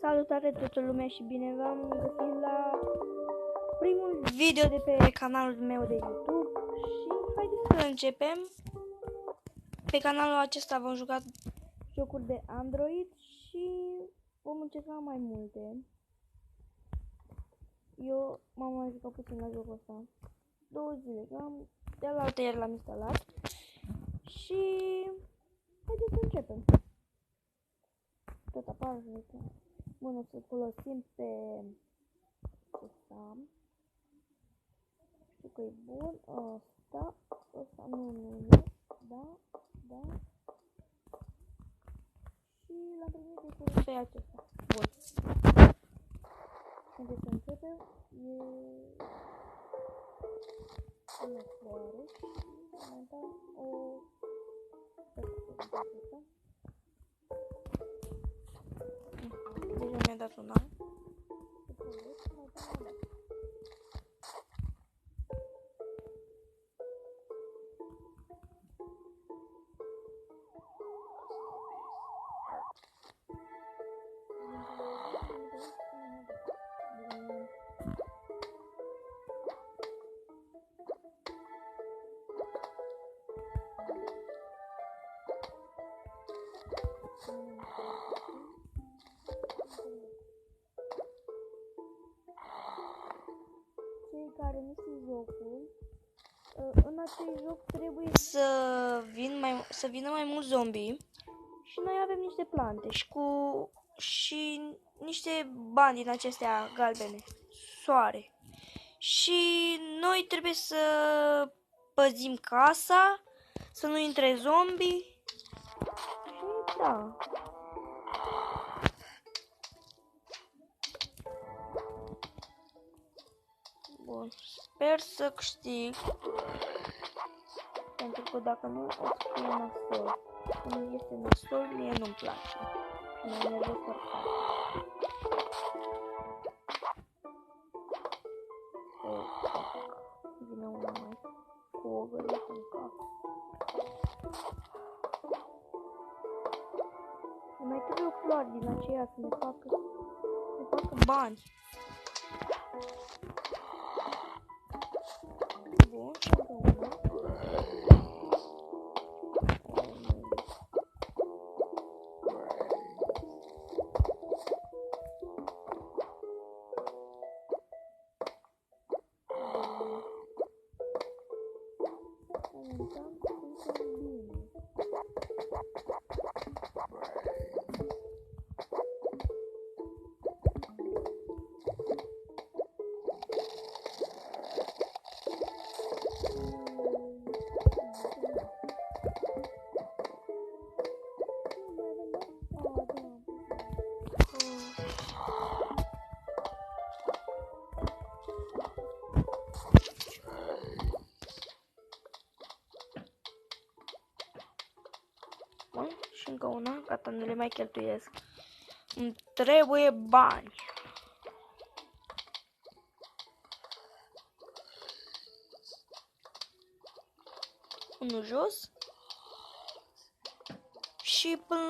Salutare toată lumea și bine v-am găsit la primul video de pe canalul meu de YouTube și haideți să începem. Pe canalul acesta vom juca jocuri de Android și vom încerca mai multe. Eu m-am mai jucat puțin la jocul ăsta 2 zile, de la altă ieri l-am instalat și haideți să începem. Tot apar. Bun, o să folosim pe ăsta. Știu că e bun. Ăsta nu. Da. Și l-am primit de folosim pe acesta. Bun. Haideți să începem. E floare și momentan o deja mi-a dat una. Cei care nu știu jocul, în acest joc trebuie să vină mai mulți zombie și noi avem niște plante și niște bani din acestea galbene, soare. Și noi trebuie să păzim casa, să nu intre zombie și da. Bun, sper să câștig, pentru că dacă nu o să fie nasol. Când este nasol, mie nu-mi place. Mă enervez foarte tare. Vine una mai cu o găliță în cap. Mai trebuie o floare din aceea să ne facă bani. Bun, încă una. Bun, și încă una, gata, nu le mai cheltuiesc. Îmi trebuie bani. Unul jos și până